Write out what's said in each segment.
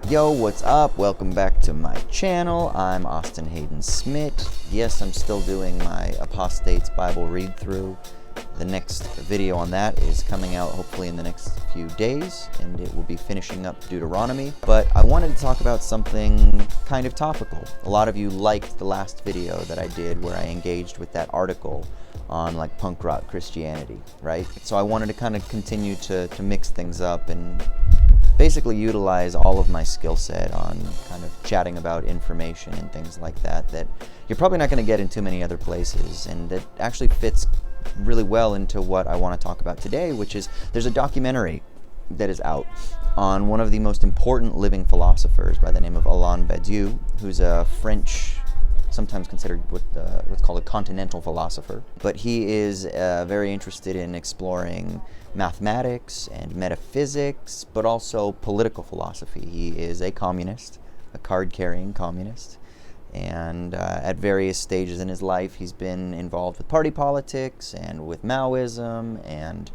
Yo, what's up? Welcome back to my channel. I'm Austin Hayden Smith. Yes, I'm still doing my Apostates Bible read-through. The next video on that is coming out hopefully in the next few days, and it will be finishing up Deuteronomy. But I wanted to talk about something kind of topical. A lot of you liked the last video that I did where I engaged with that article on like punk rock Christianity, right? So I wanted to kind of continue to mix things up and basically utilize all of my skill set on kind of chatting about information and things like that you're probably not going to get in too many other places, and that actually fits really well into what I want to talk about today, which is there's a documentary that is out on one of the most important living philosophers by the name of Alain Badiou, who's a French, sometimes considered what's called a continental philosopher. But he is very interested in exploring mathematics and metaphysics, but also political philosophy. He is a communist, a card-carrying communist, and at various stages in his life he's been involved with party politics and with Maoism and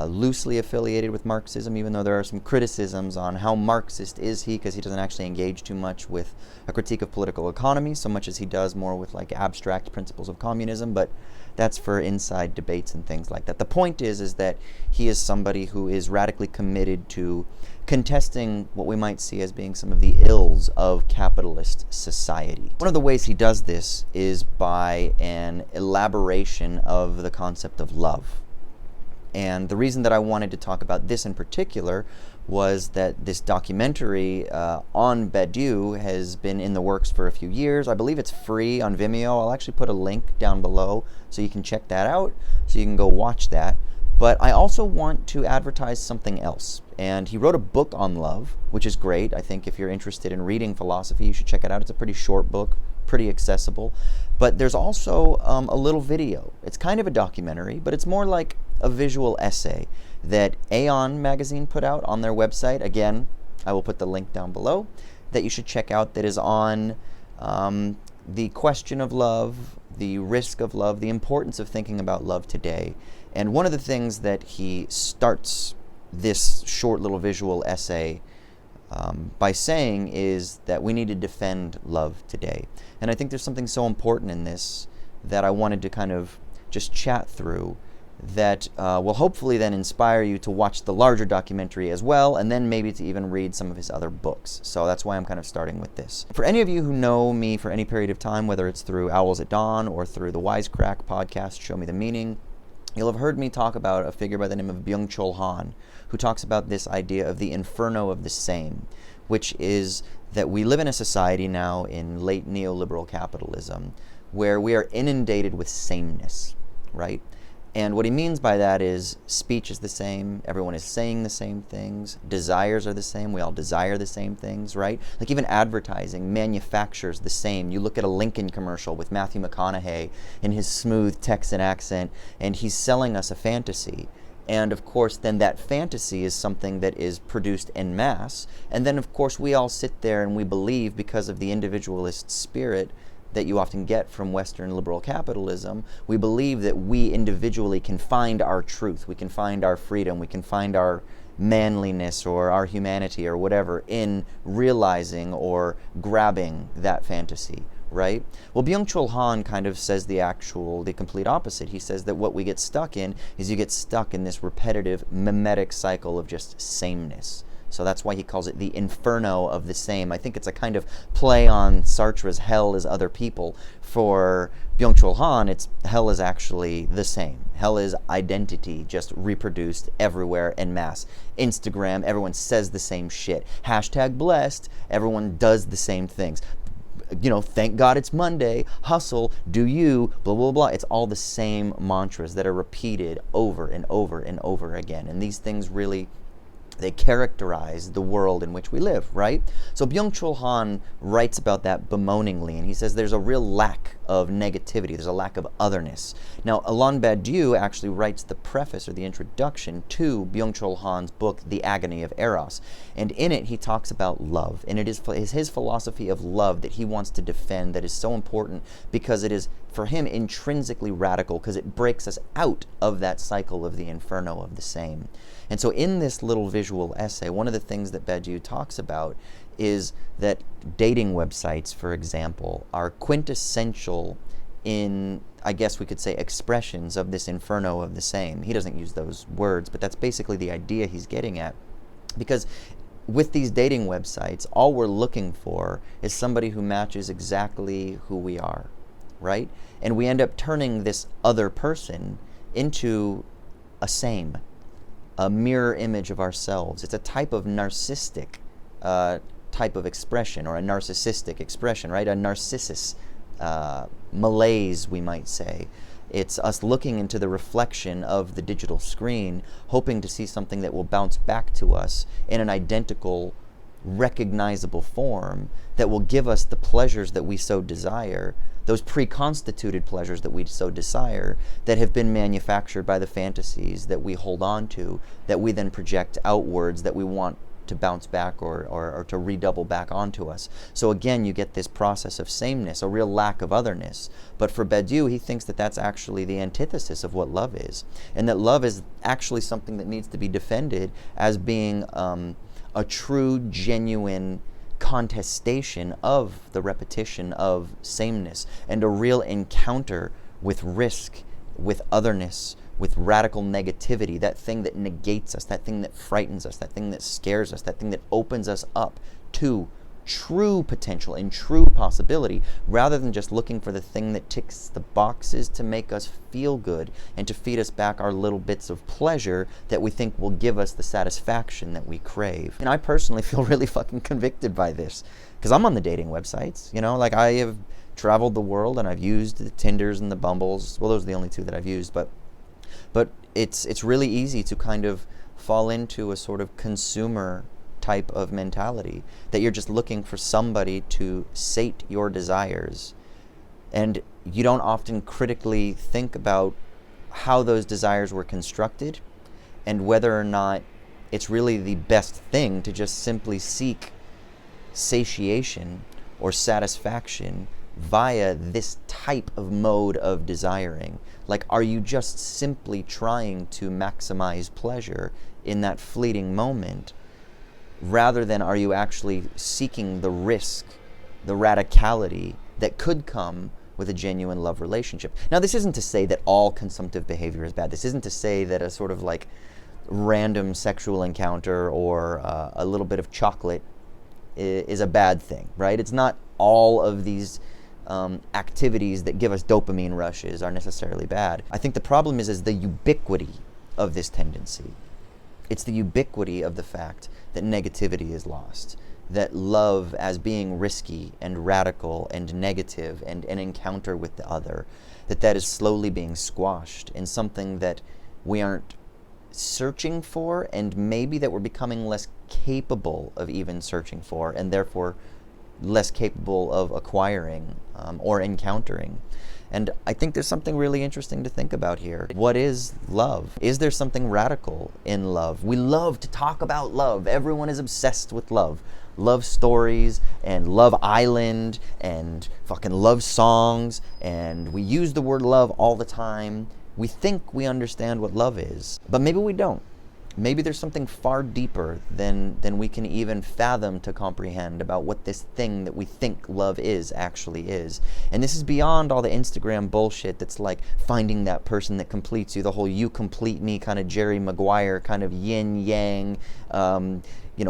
loosely affiliated with Marxism, even though there are some criticisms on how Marxist is he, because he doesn't actually engage too much with a critique of political economy so much as he does more with like abstract principles of communism. But that's for inside debates and things like that. The point is that he is somebody who is radically committed to contesting what we might see as being some of the ills of capitalist society. One of the ways he does this is by an elaboration of the concept of love. And the reason that I wanted to talk about this in particular was that this documentary on Badiou has been in the works for a few years. I believe it's free on Vimeo. I'll actually put a link down below so you can check that out, so you can go watch that. But I also want to advertise something else. And he wrote a book on love, which is great. I think if you're interested in reading philosophy, you should check it out. It's a pretty short book, pretty accessible. But there's also a little video. It's kind of a documentary, but it's more like a visual essay that Aeon magazine put out on their website. Again, I will put the link down below, that you should check out, that is on the question of love, the risk of love, the importance of thinking about love today. And one of the things that he starts this short little visual essay by saying is that we need to defend love today. And I think there's something so important in this that I wanted to kind of just chat through, that will hopefully then inspire you to watch the larger documentary as well, and then maybe to even read some of his other books. So that's why I'm kind of starting with this. For any of you who know me for any period of time, whether it's through Owls at Dawn or through the Wisecrack podcast, Show Me the Meaning, you'll have heard me talk about a figure by the name of Byung-Chul Han, who talks about this idea of the inferno of the same, which is that we live in a society now in late neoliberal capitalism where we are inundated with sameness, right? And what he means by that is speech is the same, everyone is saying the same things, desires are the same, we all desire the same things, right? Like even advertising manufactures the same. You look at a Lincoln commercial with Matthew McConaughey in his smooth Texan accent, and he's selling us a fantasy. And of course, then that fantasy is something that is produced en masse. And then of course, we all sit there and we believe, because of the individualist spirit that you often get from Western liberal capitalism, we believe that we individually can find our truth, we can find our freedom, we can find our manliness or our humanity or whatever in realizing or grabbing that fantasy, right? Well, Byung-Chul Han kind of says the complete opposite. He says that what we get stuck in is you get stuck in this repetitive mimetic cycle of just sameness. So that's why he calls it the inferno of the same. I think it's a kind of play on Sartre's hell is other people. For Byung-Chul Han, it's hell is actually the same. Hell is identity just reproduced everywhere en masse. Instagram, everyone says the same shit. Hashtag blessed, everyone does the same things. You know, thank God it's Monday, hustle, do you, blah, blah, blah. It's all the same mantras that are repeated over and over and over again. And these things really, they characterize the world in which we live, right? So Byung-Chul Han writes about that bemoaningly, and he says there's a real lack of negativity, there's a lack of otherness. Now, Alain Badiou actually writes the preface or the introduction to Byung-Chul Han's book, The Agony of Eros, and in it he talks about love, and it is his philosophy of love that he wants to defend that is so important, because it is, for him, intrinsically radical, because it breaks us out of that cycle of the inferno of the same. And so in this little visual essay, one of the things that Badiou talks about is that dating websites, for example, are quintessential in, I guess we could say, expressions of this inferno of the same. He doesn't use those words, but that's basically the idea he's getting at. Because with these dating websites, all we're looking for is somebody who matches exactly who we are, right? And we end up turning this other person into a mirror image of ourselves. It's a type of narcissistic type of expression, or a narcissistic expression, right? A narcissus malaise, we might say. It's us looking into the reflection of the digital screen, hoping to see something that will bounce back to us in an identical, recognizable form that will give us the pleasures that we so desire, those pre-constituted pleasures that we so desire, that have been manufactured by the fantasies that we hold on to, that we then project outwards, that we want to bounce back or to redouble back onto us. So again, you get this process of sameness, a real lack of otherness. But for Badiou, he thinks that that's actually the antithesis of what love is, and that love is actually something that needs to be defended as being a true, genuine contestation of the repetition of sameness, and a real encounter with risk, with otherness, with radical negativity, that thing that negates us, that thing that frightens us, that thing that scares us, that thing that opens us up to true potential and true possibility, rather than just looking for the thing that ticks the boxes to make us feel good and to feed us back our little bits of pleasure that we think will give us the satisfaction that we crave. And I personally feel really fucking convicted by this, because I'm on the dating websites, you know, like I have traveled the world and I've used the Tinders and the Bumbles. Well, those are the only two that I've used, but it's really easy to kind of fall into a sort of consumer type of mentality, that you're just looking for somebody to sate your desires, and you don't often critically think about how those desires were constructed and whether or not it's really the best thing to just simply seek satiation or satisfaction via this type of mode of desiring. Like, are you just simply trying to maximize pleasure in that fleeting moment, rather than are you actually seeking the risk, the radicality that could come with a genuine love relationship? Now, this isn't to say that all consumptive behavior is bad. This isn't to say that a sort of like random sexual encounter or a little bit of chocolate is a bad thing, right? It's not all of these activities that give us dopamine rushes are necessarily bad. I think the problem is the ubiquity of this tendency. It's the ubiquity of the fact that negativity is lost, that love as being risky and radical and negative and an encounter with the other, that is slowly being squashed in something that we aren't searching for, and maybe that we're becoming less capable of even searching for, and therefore less capable of acquiring or encountering. And I think there's something really interesting to think about here. What is love? Is there something radical in love? We love to talk about love. Everyone is obsessed with love. Love stories and Love Island and fucking love songs, and we use the word love all the time. We think we understand what love is, but maybe we don't. Maybe there's something far deeper than we can even fathom to comprehend about what this thing that we think love is actually is. And this is beyond all the Instagram bullshit that's like finding that person that completes you, the whole you complete me kind of Jerry Maguire kind of yin-yang,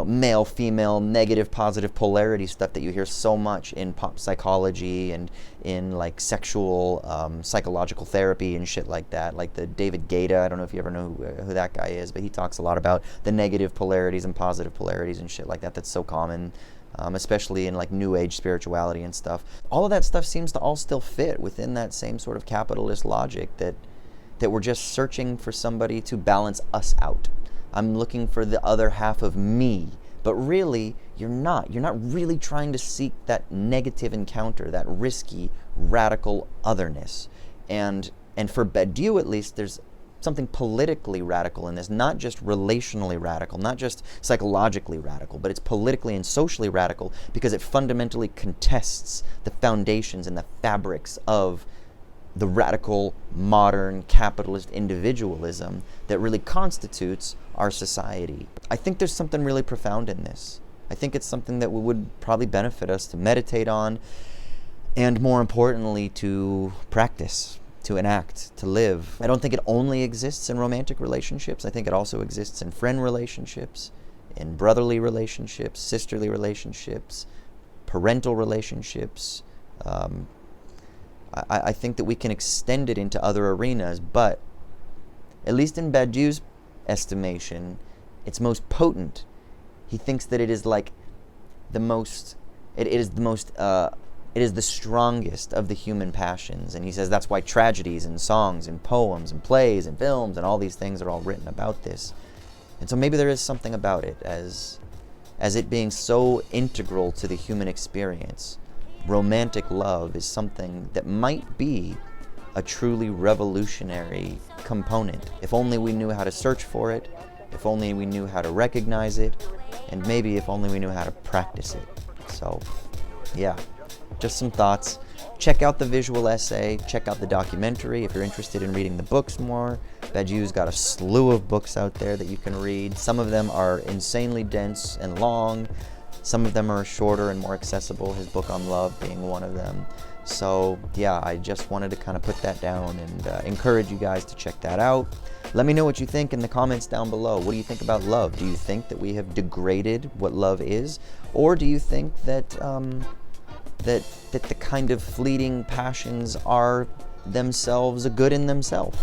male, female, negative, positive polarity stuff that you hear so much in pop psychology and in like sexual psychological therapy and shit like that. Like the David Guetta, I don't know if you ever know who that guy is, but he talks a lot about the negative polarities and positive polarities and shit like that. That's so common, especially in like new age spirituality and stuff. All of that stuff seems to all still fit within that same sort of capitalist logic that we're just searching for somebody to balance us out. I'm looking for the other half of me. But really, you're not. You're not really trying to seek that negative encounter, that risky, radical otherness. And for Badiou, at least, there's something politically radical in this, not just relationally radical, not just psychologically radical, but it's politically and socially radical because it fundamentally contests the foundations and the fabrics of the radical, modern, capitalist individualism that really constitutes our society. I think there's something really profound in this. I think it's something that would probably benefit us to meditate on, and more importantly, to practice, to enact, to live. I don't think it only exists in romantic relationships. I think it also exists in friend relationships, in brotherly relationships, sisterly relationships, parental relationships. I think that we can extend it into other arenas, but at least in Badiou's estimation, it's most potent. He thinks that it is like the most, it is the strongest of the human passions. And he says that's why tragedies and songs and poems and plays and films and all these things are all written about this. And so maybe there is something about it as it being so integral to the human experience. Romantic love is something that might be a truly revolutionary component. If only we knew how to search for it, if only we knew how to recognize it, and maybe if only we knew how to practice it. So, yeah, just some thoughts. Check out the visual essay, check out the documentary if you're interested in reading the books more. Badiou's got a slew of books out there that you can read. Some of them are insanely dense and long. Some of them are shorter and more accessible, his book on love being one of them. So yeah, I just wanted to kind of put that down and encourage you guys to check that out. Let me know what you think in the comments down below. What do you think about love? Do you think that we have degraded what love is? Or do you think that that the kind of fleeting passions are themselves a good in themselves,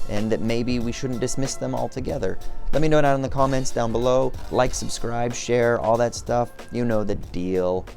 and that maybe we shouldn't dismiss them altogether? Let me know down in the comments down below. Like, subscribe, share, all that stuff. You know the deal.